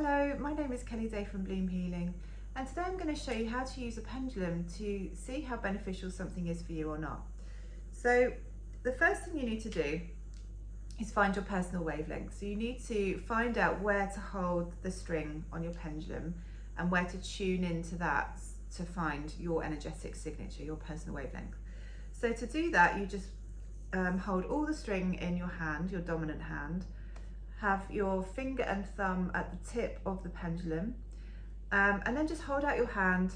Hello, my name is Kelly Day from Bloom Healing, and today I'm going to show you how to use a pendulum to see how beneficial something is for you or not. So the first thing you need to do is find your personal wavelength. So you need to find out where to hold the string on your pendulum and where to tune into that to find your energetic signature, your personal wavelength. So to do that, you just hold all the string in your hand, your dominant hand. Have your finger and thumb at the tip of the pendulum, and then just hold out your hand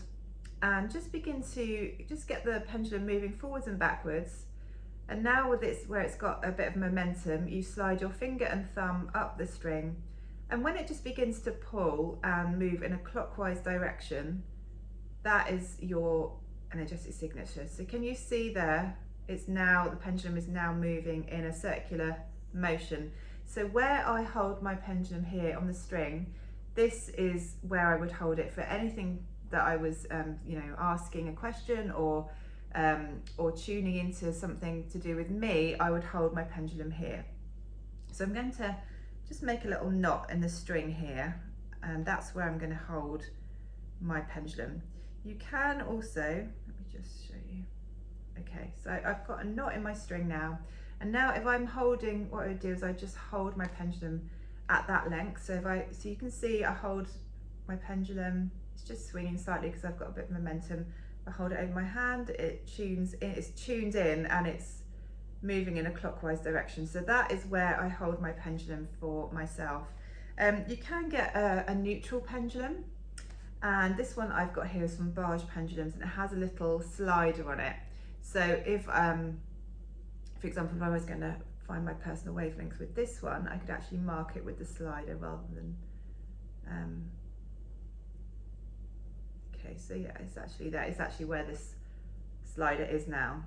and just begin to get the pendulum moving forwards and backwards. And now with this, where it's got a bit of momentum, you slide your finger and thumb up the string, and when it just begins to pull and move in a clockwise direction, that is your energetic signature. So can you see there, the pendulum is now moving in a circular motion. So where I hold my pendulum here on the string, this is where I would hold it for anything that I was, asking a question or tuning into something to do with me. I would hold my pendulum here. So I'm going to just make a little knot in the string here, and that's where I'm going to hold my pendulum. You can also, let me just show you. Okay, so I've got a knot in my string now. And now if I'm holding, what I would do is I just hold my pendulum at that length. So so you can see I hold my pendulum, it's just swinging slightly because I've got a bit of momentum. I hold it over my hand, it's tuned in and it's moving in a clockwise direction. So that is where I hold my pendulum for myself. You can get a neutral pendulum, and this one I've got here is from Barge Pendulums, and it has a little slider on it. So if for example, if I was going to find my personal wavelength with this one, I could actually mark it with the slider rather than, okay, so yeah, it's actually there. It's actually where this slider is now.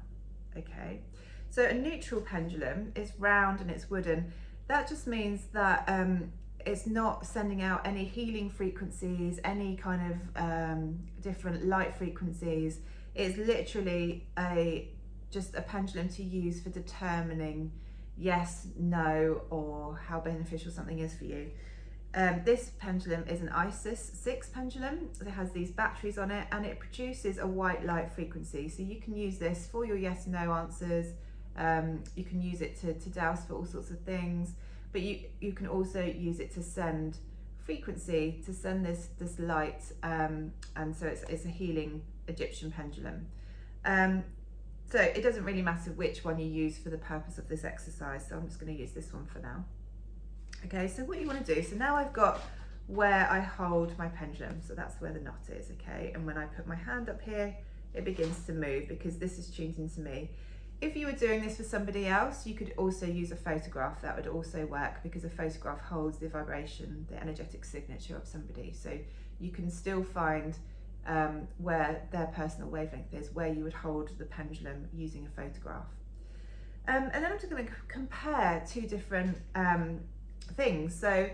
Okay, so a neutral pendulum is round and it's wooden. That just means that it's not sending out any healing frequencies, any kind of different light frequencies. It's literally just a pendulum to use for determining yes, no, or how beneficial something is for you. This pendulum is an ISIS 6 pendulum. It has these batteries on it and it produces a white light frequency. So you can use this for your yes, no answers. You can use it to dowse for all sorts of things, but you can also use it to send frequency, to send this light, and so it's a healing Egyptian pendulum. So it doesn't really matter which one you use for the purpose of this exercise, so I'm just going to use this one for now. Okay, so what you want to do, so now I've got where I hold my pendulum, so that's where the knot is, okay, and when I put my hand up here, it begins to move because this is tuned into me. If you were doing this for somebody else, you could also use a photograph. That would also work because a photograph holds the vibration, the energetic signature of somebody, so you can still find where their personal wavelength is, where you would hold the pendulum using a photograph. And then I'm just going to compare two different things. So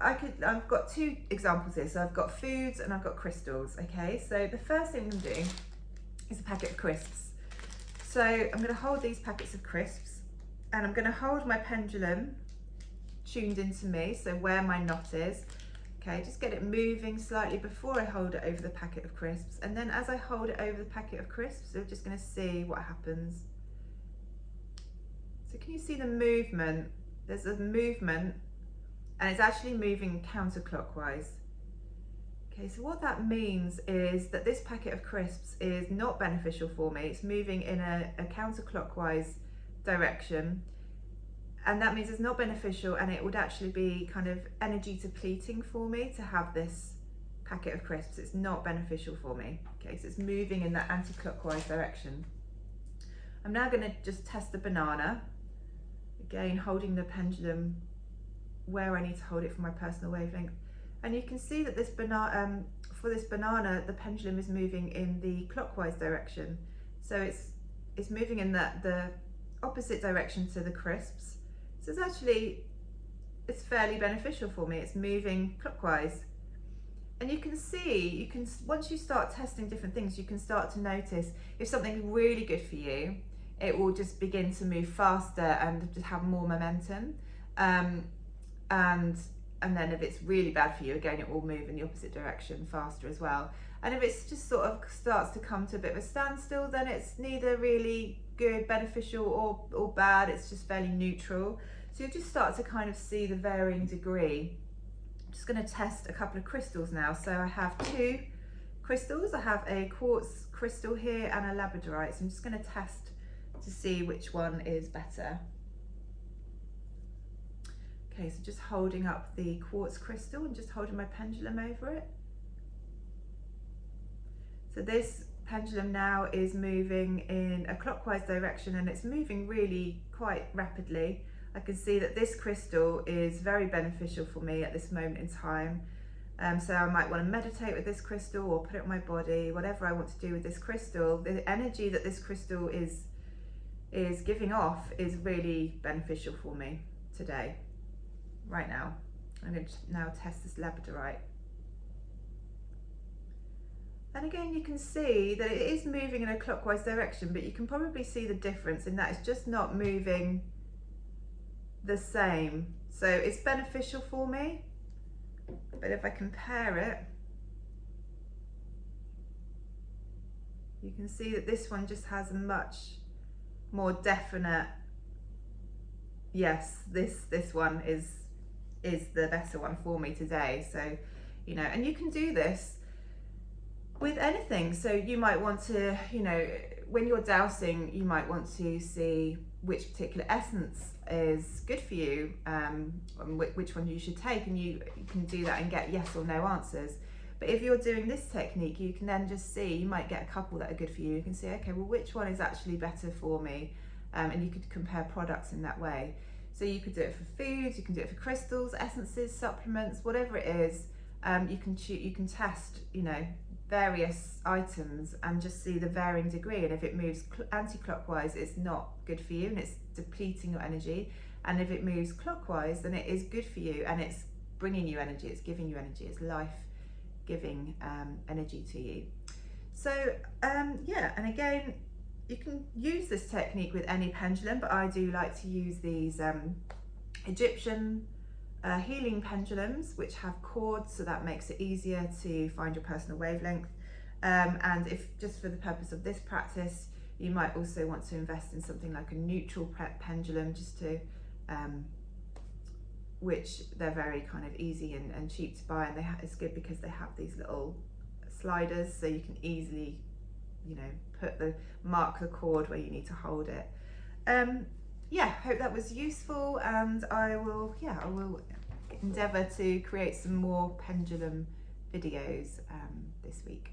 I've got two examples here. So I've got foods and I've got crystals. Okay, so the first thing I'm going to do is a packet of crisps. So I'm going to hold these packets of crisps and I'm going to hold my pendulum tuned into me, so where my knot is. Okay, just get it moving slightly before I hold it over the packet of crisps, and then as I hold it over the packet of crisps, we're just going to see what happens. So can you see the movement? There's a movement and it's actually moving counterclockwise. Okay, so what that means is that this packet of crisps is not beneficial for me. It's moving in a counterclockwise direction. And that means it's not beneficial, and it would actually be kind of energy depleting for me to have this packet of crisps. It's not beneficial for me. Okay, so it's moving in that anti-clockwise direction. I'm now going to just test the banana. Again, holding the pendulum where I need to hold it for my personal wavelength. And you can see that this for this banana, the pendulum is moving in the clockwise direction. So it's moving in the opposite direction to the crisps. So it's fairly beneficial for me. It's moving clockwise. And you can see, once you start testing different things, you can start to notice if something's really good for you, it will just begin to move faster and just have more momentum. And and then if it's really bad for you, again, it will move in the opposite direction faster as well. And if it's just sort of starts to come to a bit of a standstill, then it's neither really good, beneficial, or bad, it's just fairly neutral. So you'll just start to kind of see the varying degree. I'm just going to test a couple of crystals now. So I have two crystals. I have a quartz crystal here and a labradorite. So I'm just going to test to see which one is better. Okay, so just holding up the quartz crystal and just holding my pendulum over it. So this pendulum now is moving in a clockwise direction, and it's moving really quite rapidly. I can see that this crystal is very beneficial for me at this moment in time. So I might want to meditate with this crystal or put it on my body, whatever I want to do with this crystal. The energy that this crystal is giving off is really beneficial for me today. Right now, I'm going to now test this labradorite. And again, you can see that it is moving in a clockwise direction, but you can probably see the difference in that it's just not moving the same. So it's beneficial for me, but if I compare it, you can see that this one just has a much more definite, yes, this one is the better one for me today. So, you know, and you can do this with anything. So you might want to, you know, when you're dowsing, you might want to see which particular essence is good for you, and which one you should take, and you can do that and get yes or no answers. But if you're doing this technique, you can then just see, you might get a couple that are good for you. You can see, okay, well, which one is actually better for me? And you could compare products in that way. So you could do it for foods, you can do it for crystals, essences, supplements, whatever it is. You can test, you know, various items and just see the varying degree. And if it moves anti-clockwise, it's not good for you and it's depleting your energy. And if it moves clockwise, then it is good for you and it's bringing you energy, it's giving you energy, it's life-giving energy to you. So yeah, and again, you can use this technique with any pendulum, but I do like to use these Egyptian healing pendulums, which have cords, so that makes it easier to find your personal wavelength. And if just for the purpose of this practice, you might also want to invest in something like a neutral pendulum, just to which they're very kind of easy and cheap to buy, and it's good because they have these little sliders, so you can easily, you know, mark the chord where you need to hold it. Yeah, hope that was useful, and I will endeavour to create some more pendulum videos this week.